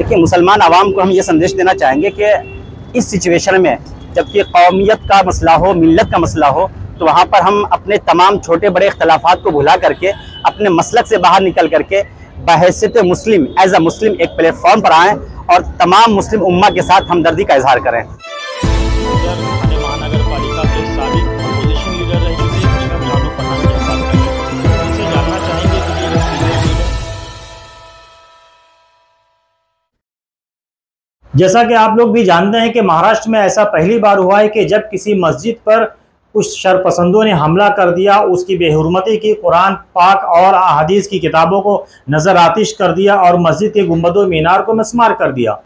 देखिए, मुसलमान आवाम को हम ये संदेश देना चाहेंगे कि इस सिचुएशन में जबकि कौमियत का मसला हो, मिल्लत का मसला हो, तो वहाँ पर हम अपने तमाम छोटे बड़े इख्तलाफात को भुला करके अपने मसलक से बाहर निकल करके बहैसियत मुस्लिम, एज अ मुस्लिम एक प्लेटफॉर्म पर आएँ और तमाम मुस्लिम उम्मा के साथ हमदर्दी का इजहार करें। महानगर पालिका के साबिक अपोजिशन लीडर रह चुके अशरफ जादू पठान के साथ उनसे जानना चाहेंगे कि ये जैसा कि आप लोग भी जानते हैं कि महाराष्ट्र में ऐसा पहली बार हुआ है कि जब किसी मस्जिद पर कुछ शरपसंदों ने हमला कर दिया, उसकी बेहुरमती की, कुरान पाक और अहादीस की किताबों को नज़र आतिश कर दिया और मस्जिद के गुंबदों मीनार को मिस्मार कर दिया।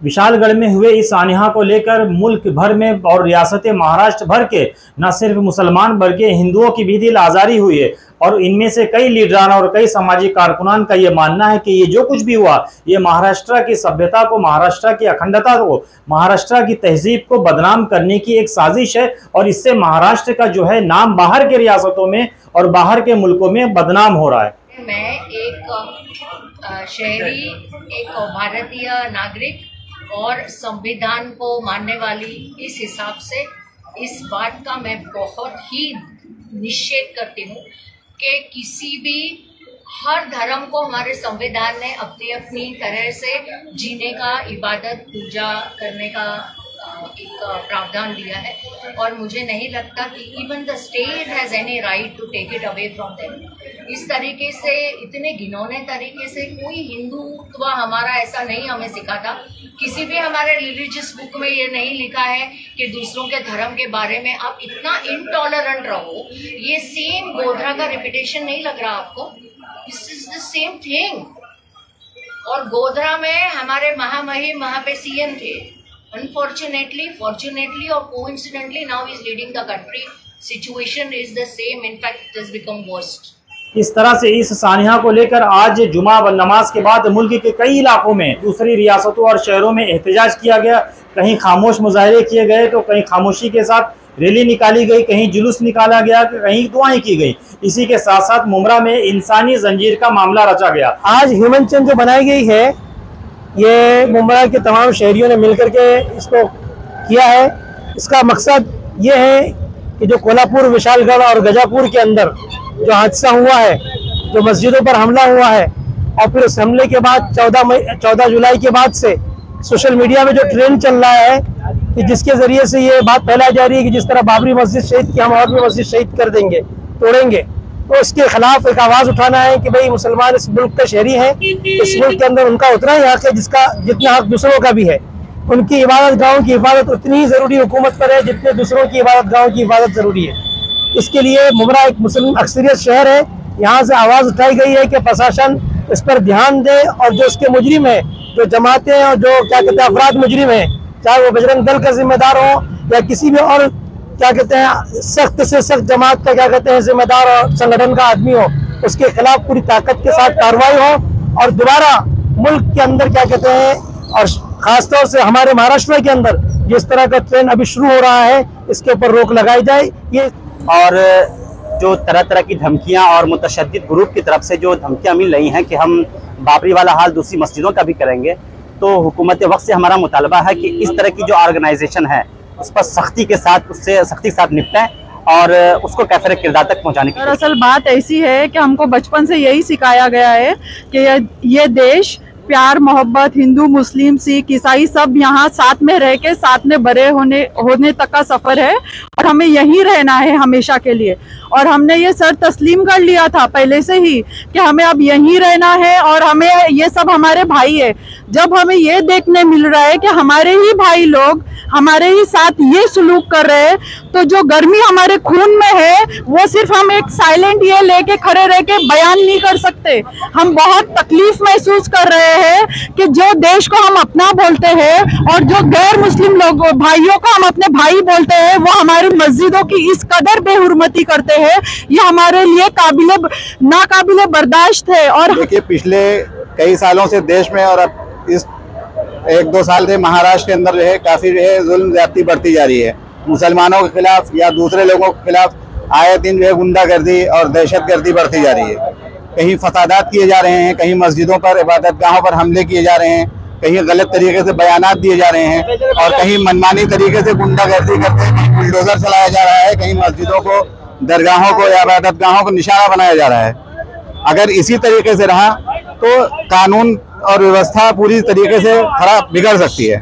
विशालगढ़ में हुए इस सानिहा को लेकर मुल्क भर में और रियासत महाराष्ट्र भर के न सिर्फ मुसलमान बल्कि हिंदुओं की भी दिल आज़ारी हुई है और इनमें से कई लीडरान और कई सामाजिक कारकुनान का ये मानना है कि ये जो कुछ भी हुआ ये महाराष्ट्र की सभ्यता को, महाराष्ट्र की अखंडता को, महाराष्ट्र की तहजीब को बदनाम करने की एक साजिश है और इससे महाराष्ट्र का जो है नाम बाहर के रियासतों में और बाहर के मुल्कों में बदनाम हो रहा है। मैं एक शहरी, एक भारतीय नागरिक और संविधान को मानने वाली इस हिसाब से इस बात का मैं बहुत ही निषेध करती हूँ कि किसी भी, हर धर्म को हमारे संविधान ने अपनी अपनी तरह से जीने का, इबादत पूजा करने का एक प्रावधान दिया है और मुझे नहीं लगता कि even the state has any right to take it away from them. इस तरीके से, इतने घिनौने तरीके से कोई हिंदुत्व हमारा ऐसा नहीं हमें सिखाता। किसी भी हमारे रिलीजियस बुक में ये नहीं लिखा है कि दूसरों के धर्म के बारे में आप इतना इनटॉलरेंट रहो। ये सेम गोधरा का रिपीटेशन नहीं लग रहा आपको? This is the same thing. और गोधरा में हमारे महामहिम वहाँ पे सीएम थे। Unfortunately, fortunately or coincidentally, now he is leading the country. Situation is the same. In fact, it has become worst. इस तरह से इस सानिहा को लेकर आज जुमा व नमाज के बाद मुल्क के कई इलाकों में, दूसरी रियासतों और शहरों में एहतजाज किया गया। कहीं खामोश मुजाहरे किए गए तो कहीं खामोशी के साथ रैली निकाली गई, कहीं जुलूस निकाला गया, कहीं दुआएं की गई। इसी के साथ साथ मुमरा में इंसानी जंजीर का मामला रचा गया। आज ह्यूमन चेन जो बनाई गई है, ये मुंबई के तमाम शहरियों ने मिलकर के इसको किया है। इसका मकसद ये है कि जो कोल्हापुर, विशालगढ़ और गजापुर के अंदर जो हादसा हुआ है, जो मस्जिदों पर हमला हुआ है और फिर उस हमले के बाद 14 जुलाई के बाद से सोशल मीडिया में जो ट्रेंड चल रहा है कि जिसके ज़रिए से ये बात फैलाई जा रही है कि जिस तरह बाबरी मस्जिद शहीद की, हम और भी मस्जिद शहीद कर देंगे, तोड़ेंगे, तो इसके खिलाफ एक आवाज़ उठाना है कि भाई मुसलमान इस मुल्क का शहरी है, इस मुल्क के अंदर उनका उतना ही हक है जिसका जितना हक दूसरों का भी है। उनकी इबादत गाहों की हिफाजत उतनी ही ज़रूरी हुकूमत पर है जितने दूसरों की इबादत गाहों की हिफाजत ज़रूरी है। इसके लिए मुमरा एक मुस्लिम अक्सरियत शहर है, यहाँ से आवाज़ उठाई गई है कि प्रशासन इस पर ध्यान दे और जो इसके मुजरिम है, जो जमातें और जो क्या कहते हैं अफराद मुजरिम है, चाहे वो बजरंग दल का जिम्मेदार हो या किसी भी और क्या कहते हैं सख्त से सख्त जमात का क्या कहते हैं जिम्मेदार और संगठन का आदमी हो, उसके खिलाफ पूरी ताकत के साथ कार्रवाई हो और दोबारा मुल्क के अंदर क्या कहते हैं और खासतौर से हमारे महाराष्ट्र के अंदर जिस तरह का ट्रेंड अभी शुरू हो रहा है, इसके ऊपर रोक लगाई जाए। ये और जो तरह तरह की धमकियां और मुतशद्दिद ग्रुप की तरफ से जो धमकियां मिल रही हैं कि हम बाबरी वाला हाल दूसरी मस्जिदों का भी करेंगे, तो हुकूमत वक्त से हमारा मुतालबा है कि इस तरह की जो ऑर्गेनाइजेशन है उस पर सख्ती के साथ, उससे सख्ती के साथ निपटें और उसको कैफियत किरदार तक पहुंचाने की। दरअसल बात ऐसी है कि हमको बचपन से यही सिखाया गया है कि ये देश प्यार, मोहब्बत, हिंदू, मुस्लिम, सिख, ईसाई सब यहाँ साथ में रह के साथ में बड़े होने तक का सफर है और हमें यहीं रहना है हमेशा के लिए। और हमने ये सर तस्लीम कर लिया था पहले से ही कि हमें अब यहीं रहना है और हमें ये सब हमारे भाई है। जब हमें ये देखने मिल रहा है कि हमारे ही भाई लोग हमारे ही साथ ये सलूक कर रहे हैं, तो जो गर्मी हमारे खून में है वो सिर्फ हम एक साइलेंट ये लेके खड़े रह के बयान नहीं कर सकते। हम बहुत तकलीफ महसूस कर रहे हैं कि जो देश को हम अपना बोलते हैं और जो गैर मुस्लिम लोग भाइयों को हम अपने भाई बोलते हैं, वो हमारी मस्जिदों की इस कदर बेहुरमती करते हैं, ये हमारे लिए नाकाबिले बर्दाश्त है। और देखिए, पिछले कई सालों से देश में और अब इस 1-2 साल से महाराष्ट्र के अंदर जो है काफी जो है जुल्म ज्यादती बढ़ती जा रही है मुसलमानों के खिलाफ या दूसरे लोगों के खिलाफ आए दिन जो है गुंडागर्दी और दहशतगर्दी बढ़ती जा रही है। कहीं फसादात किए जा रहे हैं, कहीं मस्जिदों पर, इबादतगाहों पर हमले किए जा रहे हैं, कहीं गलत तरीके से बयानात दिए जा रहे हैं और कहीं मनमानी तरीके से गुंडागर्दी करते कहीं बुलडोजर चलाया जा रहा है, कहीं मस्जिदों को, दरगाहों को या इबादतगाहों को निशाना बनाया जा रहा है। अगर इसी तरीके से रहा तो कानून और व्यवस्था पूरी तरीके से खराब बिगड़ सकती है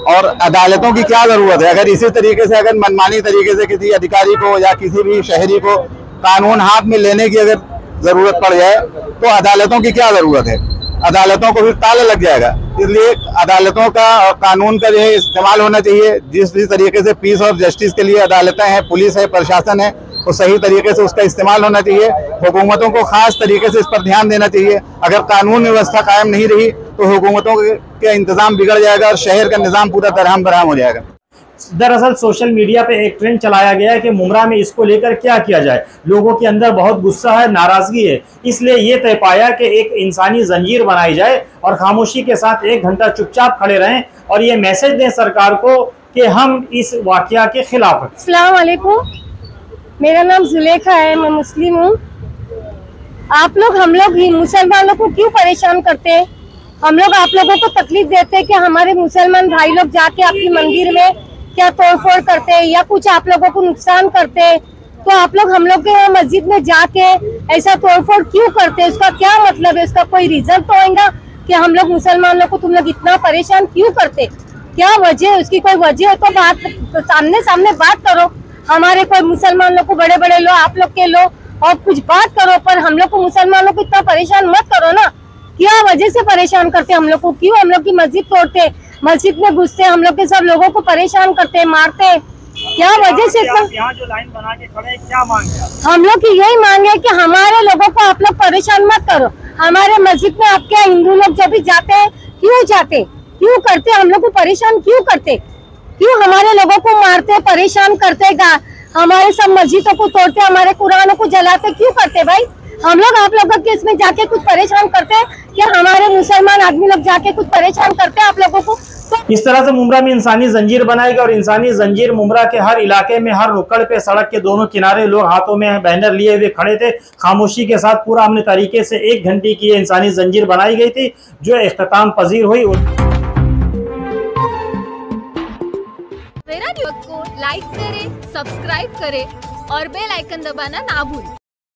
और अदालतों की क्या जरूरत है। अगर इसी तरीके से अगर मनमानी तरीके से किसी अधिकारी को या किसी भी शहरी को कानून हाथ में लेने की अगर जरूरत पड़ जाए तो अदालतों की क्या जरूरत है, अदालतों को भी ताला लग जाएगा। इसलिए अदालतों का और कानून का जो है इस्तेमाल होना चाहिए। जिस तरीके से पीस और जस्टिस के लिए अदालतें हैं, पुलिस है, प्रशासन है, तो सही तरीके से उसका इस्तेमाल होना चाहिए। हुकूमतों को खास तरीके से इस पर ध्यान देना चाहिए। अगर कानून व्यवस्था कायम नहीं रही तो हुकूमतों के इंतजाम बिगड़ जाएगा और शहर का निज़ाम पूरा दरहम बरहम हो जाएगा। दरअसल सोशल मीडिया पे एक ट्रेंड चलाया गया है कि मुमरा में इसको लेकर क्या किया जाए। लोगों के अंदर बहुत गुस्सा है, नाराजगी है, इसलिए ये तय पाया कि एक इंसानी जंजीर बनाई जाए और खामोशी के साथ 1 घंटा चुपचाप खड़े रहें और ये मैसेज दें सरकार को कि हम इस वाकया के खिलाफ हैं। अस्सलाम वालेकुम, मेरा नाम जुलेखा है, मैं मुस्लिम हूँ। आप लोग हम लोग ही मुसलमानों को क्यों परेशान करते हैं? हम लोग आप लोगों को तकलीफ देते हैं कि हमारे मुसलमान भाई लोग जाके आपकी मंदिर में क्या तोड़फोड़ करते हैं या कुछ आप लोगों को नुकसान करते हैं, तो आप लोग हम लोग के यहाँ मस्जिद में जाके ऐसा तोड़फोड़ क्यों करते हैं? उसका क्या मतलब है? उसका कोई रीजन तो होगा कि हम लोग मुसलमानों को तुम लोग इतना परेशान क्यों करते? क्या वजह है? उसकी कोई वजह है तो बात सामने सामने बात करो। हमारे कोई मुसलमान लोग को बड़े बड़े लो, आप लोग के लो और कुछ बात करो, पर हम लोग को मुसलमानों को इतना परेशान मत करो ना। क्या वजह से परेशान करते हम लोग को? क्यों हम लोग की मस्जिद तोड़ते, मस्जिद में घुसते, हम लोग के सब लोगों को परेशान करते, मारते? क्या वजह से? यहाँ जो लाइन बना के खड़े हैं, क्या मांग है? हम लोग की यही मांग है कि हमारे लोगों को आप लोग परेशान मत करो। हमारे मस्जिद में आपके हिंदू लोग जब भी जाते हैं क्यों जाते, क्यों करते, हम लोग को परेशान क्यों करते? क्यों हमारे लोगों को मारते, परेशान करते, हमारे सब मस्जिदों को तोड़ते, हमारे कुरानों को जलाते, क्यों करते भाई? हम लोग आप लोगों के इसमें जाके कुछ परेशान करते हैं क्या? हमारे मुसलमान आदमी लोग जाके कुछ परेशान करते हैं आप लोगों को? इस तरह से मुमरा में इंसानी जंजीर बनाएगा और इंसानी जंजीर मुमरा के हर इलाके में, हर नुक्कड़ पे, सड़क के दोनों किनारे लोग हाथों में बैनर लिए हुए खड़े थे। खामोशी के साथ पूरा हमने तरीके से 1 घंटे की इंसानी जंजीर बनाई गई थी जो इख्तिताम पजीर हुई। मेरा न्यूज़ को लाइक करें, सब्सक्राइब करें और बेल आइकन दबाना ना भूलें।